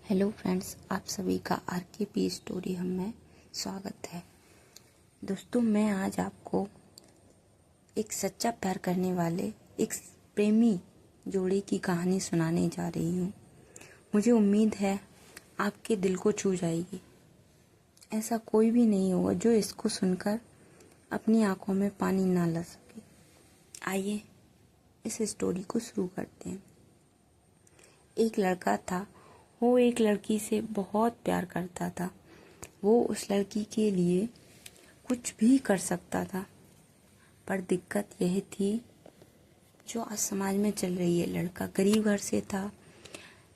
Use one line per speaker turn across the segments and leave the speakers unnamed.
Hello friends, आप सभी का आरकेपी स्टोरी हम में स्वागत है। दोस्तों, मैं आज आपको एक सच्चा प्यार करने वाले एक प्रेमी जोड़ी की कहानी सुनाने जा रही हूँ। मुझे उम्मीद है आपके दिल को छू जाएगी। ऐसा कोई भी नहीं होगा जो इसको सुनकर अपनी आंखों में पानी ना ला सके। आइए इस स्टोरी को शुरू करते हैं। एक लड़का था, वो एक लड़की से बहुत प्यार करता था। वो उस लड़की के लिए कुछ भी कर सकता था, पर दिक्कत यह थी जो आज समाज में चल रही है। लड़का गरीब घर से था,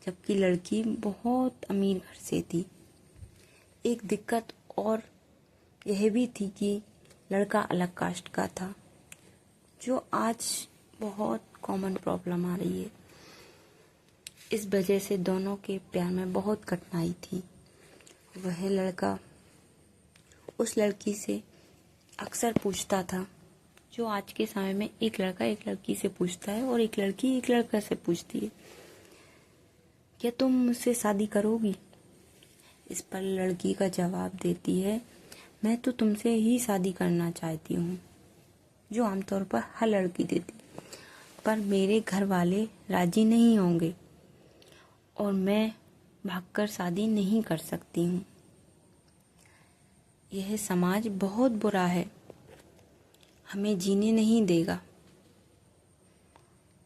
जबकि लड़की बहुत अमीर घर से थी। एक दिक्कत और यह भी थी कि लड़का अलग कास्ट का था, जो आज बहुत कॉमन प्रॉब्लम आ रही है। इस वजह से दोनों के प्यार में बहुत कठिनाई थी। वह लड़का उस लड़की से अक्सर पूछता था, जो आज के समय में एक लड़का एक लड़की से पूछता है और एक लड़की एक लड़का से पूछती है, क्या तुम मुझसे शादी करोगी? इस पर लड़की का जवाब देती है, मैं तो तुमसे ही शादी करना चाहती हूँ, जो आमतौर पर हर लड़की देती, पर मेरे घर वाले राजी नहीं होंगे और मैं भागकर शादी नहीं कर सकती हूँ। यह समाज बहुत बुरा है, हमें जीने नहीं देगा।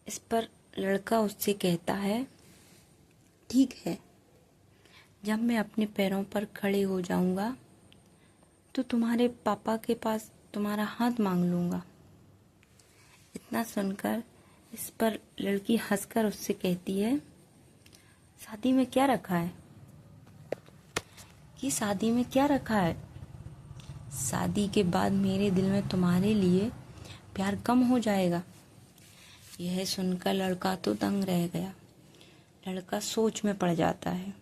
इस पर लड़का उससे कहता है, ठीक है, जब मैं अपने पैरों पर खड़े हो जाऊंगा तो तुम्हारे पापा के पास तुम्हारा हाथ मांग लूंगा। इतना सुनकर इस पर लड़की हंसकर उससे कहती है, शादी में क्या रखा है? कि शादी में क्या रखा है? शादी के बाद मेरे दिल में तुम्हारे लिए प्यार कम हो जाएगा। यह सुनकर लड़का तो दंग रह गया। लड़का सोच में पड़ जाता है,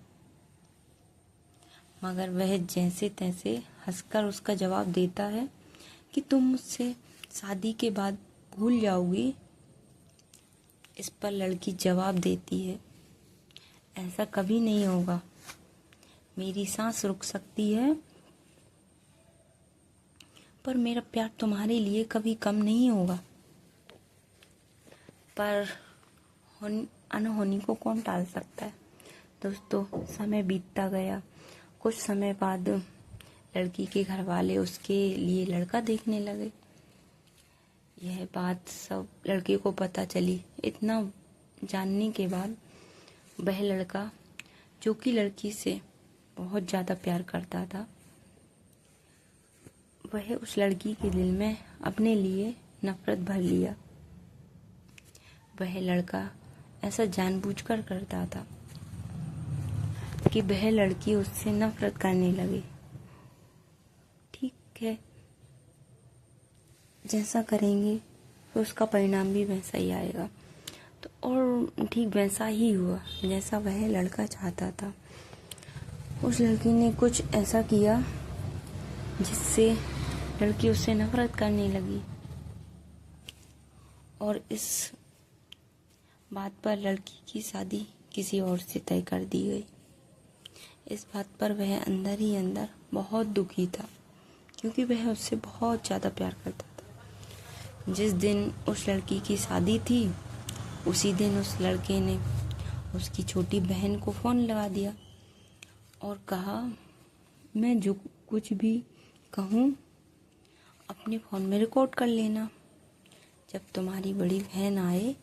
मगर वह जैसे तैसे हंसकर उसका जवाब देता है कि तुम मुझसे शादी के बाद भूल जाओगी। इस पर लड़की जवाब देती है, ऐसा कभी नहीं होगा। मेरी सांस रुक सकती है, पर मेरा प्यार तुम्हारे लिए कभी कम नहीं होगा। पर अनहोनी को कौन टाल सकता है? दोस्तों, समय बीतता गया। कुछ समय बाद लड़की के घर वाले उसके लिए लड़का देखने लगे। यह बात सब लड़के को पता चली। इतना जानने के बाद वह लड़का, जो कि लड़की से बहुत ज़्यादा प्यार करता था, वह उस लड़की के दिल में अपने लिए नफरत भर लिया। वह लड़का ऐसा जानबूझकर करता था कि वह लड़की उससे नफरत करने लगे। ठीक है, जैसा करेंगे तो उसका परिणाम भी वैसा ही आएगा। तो और ठीक वैसा ही हुआ जैसा वह लड़का चाहता था। उस लड़की ने कुछ ऐसा किया जिससे लड़की उससे नफरत करने लगी, और इस बात पर लड़की की शादी किसी और से तय कर दी गई। इस बात पर वह अंदर ही अंदर बहुत दुखी था, क्योंकि वह उससे बहुत ज़्यादा प्यार करता था। जिस दिन उस लड़की की शादी थी, उसी दिन उस लड़के ने उसकी छोटी बहन को फ़ोन लगा दिया और कहा, मैं जो कुछ भी कहूँ अपने फ़ोन में रिकॉर्ड कर लेना। जब तुम्हारी बड़ी बहन आए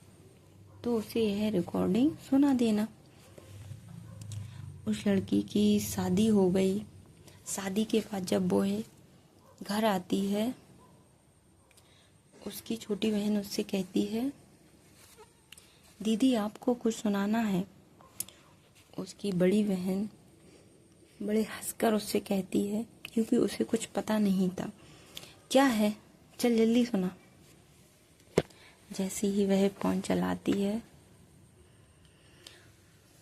तो उसे यह रिकॉर्डिंग सुना देना। उस लड़की की शादी हो गई। शादी के बाद जब वो घर आती है, उसकी छोटी बहन उससे कहती है, दीदी आपको कुछ सुनाना है। उसकी बड़ी बहन बड़े हंसकर उससे कहती है, क्योंकि उसे कुछ पता नहीं था, क्या है, चल जल्दी सुना। जैसे ही वह फ़ोन चलाती है,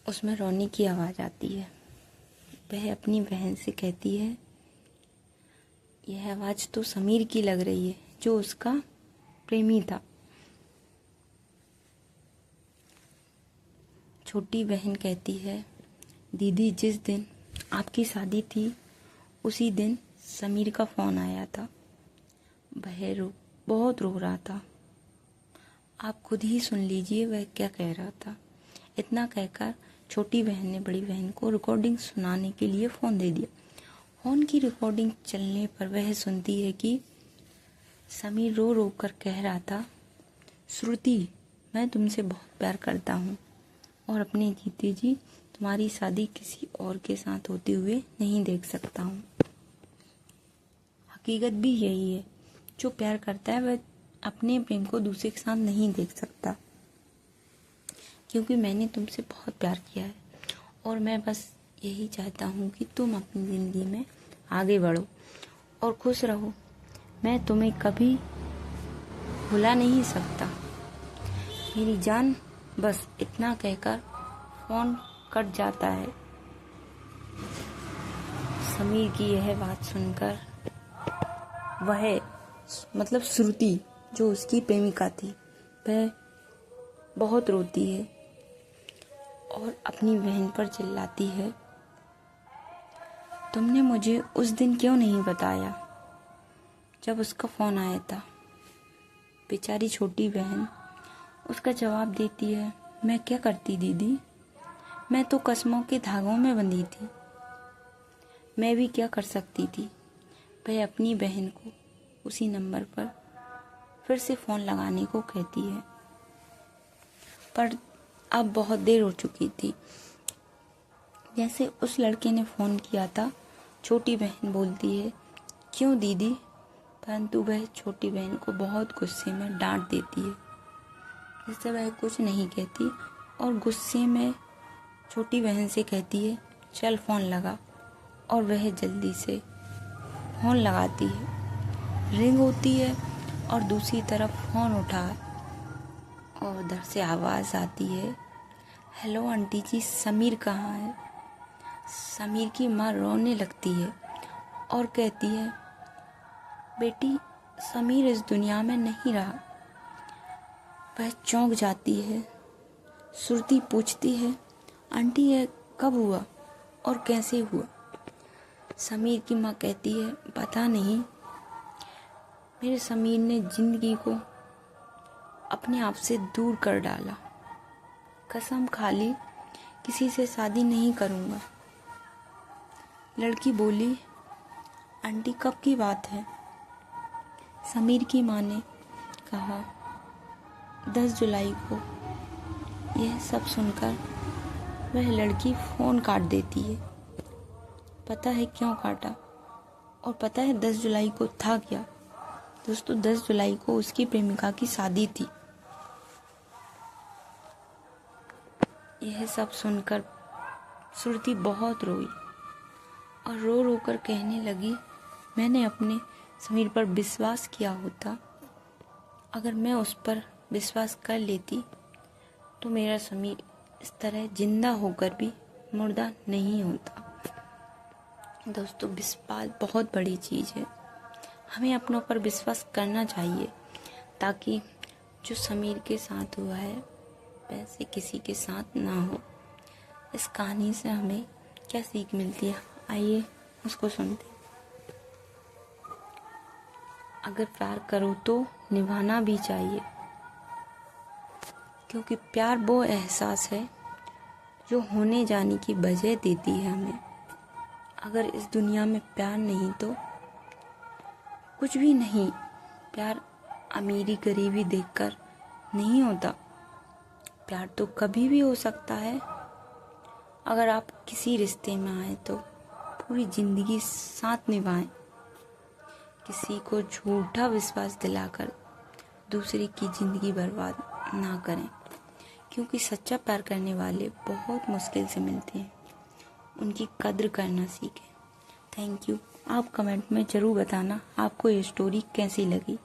उसमें रोने की आवाज़ आती है। वह अपनी बहन से कहती है, यह आवाज़ तो समीर की लग रही है, जो उसका प्रेमी था। छोटी बहन कहती है, दीदी, जिस दिन आपकी शादी थी उसी दिन समीर का फ़ोन आया था। वह बहुत रो रहा था। आप खुद ही सुन लीजिए वह क्या कह रहा था। इतना कहकर छोटी बहन ने बड़ी बहन को रिकॉर्डिंग सुनाने के लिए फ़ोन दे दिया। फ़ोन की रिकॉर्डिंग चलने पर वह सुनती है कि समीर रो रो कर कह रहा था, श्रुति, मैं तुमसे बहुत प्यार करता हूँ और अपने जीते जी तुम्हारी शादी किसी और के साथ होते हुए नहीं देख सकता हूँ। हकीकत भी यही है, जो प्यार करता है वह अपने प्रेम को दूसरे के साथ नहीं देख सकता, क्योंकि मैंने तुमसे बहुत प्यार किया है और मैं बस यही चाहता हूँ कि तुम अपनी ज़िंदगी में आगे बढ़ो और खुश रहो। मैं तुम्हें कभी भुला नहीं सकता मेरी जान। बस इतना कहकर फ़ोन कट जाता है। समीर की यह बात सुनकर वह मतलब श्रुति जो उसकी प्रेमिका थी वह बहुत रोती है और अपनी बहन पर चिल्लाती है, तुमने मुझे उस दिन क्यों नहीं बताया जब उसका फ़ोन आया था। बेचारी छोटी बहन उसका जवाब देती है, मैं क्या करती दीदी, मैं तो कसमों के धागों में बंधी थी, मैं भी क्या कर सकती थी। वह अपनी बहन को उसी नंबर पर फिर से फ़ोन लगाने को कहती है, पर अब बहुत देर हो चुकी थी। जैसे उस लड़के ने फ़ोन किया था, छोटी बहन बोलती है, क्यों दीदी, परंतु वह छोटी बहन को बहुत गुस्से में डांट देती है, जिससे वह कुछ नहीं कहती और गुस्से में छोटी बहन से कहती है, चल फ़ोन लगा। और वह जल्दी से फ़ोन लगाती है। रिंग होती है और दूसरी तरफ फ़ोन उठा और उधर से आवाज़ आती है, हेलो आंटी जी, समीर कहाँ है। समीर की माँ रोने लगती है और कहती है, बेटी, समीर इस दुनिया में नहीं रहा। वह चौंक जाती है। श्रुति पूछती है, आंटी यह कब हुआ और कैसे हुआ। समीर की माँ कहती है, पता नहीं, मेरे समीर ने जिंदगी को अपने आप से दूर कर डाला। कसम खा ली किसी से शादी नहीं करूँगा। लड़की बोली, आंटी कब की बात है। समीर की माँ ने कहा, 10 जुलाई को। यह सब सुनकर वह लड़की फ़ोन काट देती है। पता है क्यों काटा और पता है 10 जुलाई को था क्या। दोस्तों, 10 जुलाई को उसकी प्रेमिका की शादी थी। यह सब सुनकर श्रुति बहुत रोई और रो रो कर कहने लगी, मैंने अपने समीर पर विश्वास किया होता। अगर मैं उस पर विश्वास कर लेती तो मेरा समीर इस तरह जिंदा होकर भी मुर्दा नहीं होता। दोस्तों, विश्वास बहुत बड़ी चीज़ है। हमें अपनों पर विश्वास करना चाहिए ताकि जो समीर के साथ हुआ है वैसे किसी के साथ ना हो। इस कहानी से हमें क्या सीख मिलती है, आइए उसको सुनते हैं। अगर प्यार करो तो निभाना भी चाहिए, क्योंकि प्यार वो एहसास है जो होने जाने की वजह देती है हमें। अगर इस दुनिया में प्यार नहीं तो कुछ भी नहीं। प्यार अमीरी गरीबी देखकर नहीं होता। प्यार तो कभी भी हो सकता है। अगर आप किसी रिश्ते में आए तो पूरी ज़िंदगी साथ निभाएं। किसी को झूठा विश्वास दिलाकर दूसरे की ज़िंदगी बर्बाद ना करें, क्योंकि सच्चा प्यार करने वाले बहुत मुश्किल से मिलते हैं। उनकी कद्र करना सीखें। Thank you. आप कमेंट में ज़रूर बताना आपको ये स्टोरी कैसी लगी।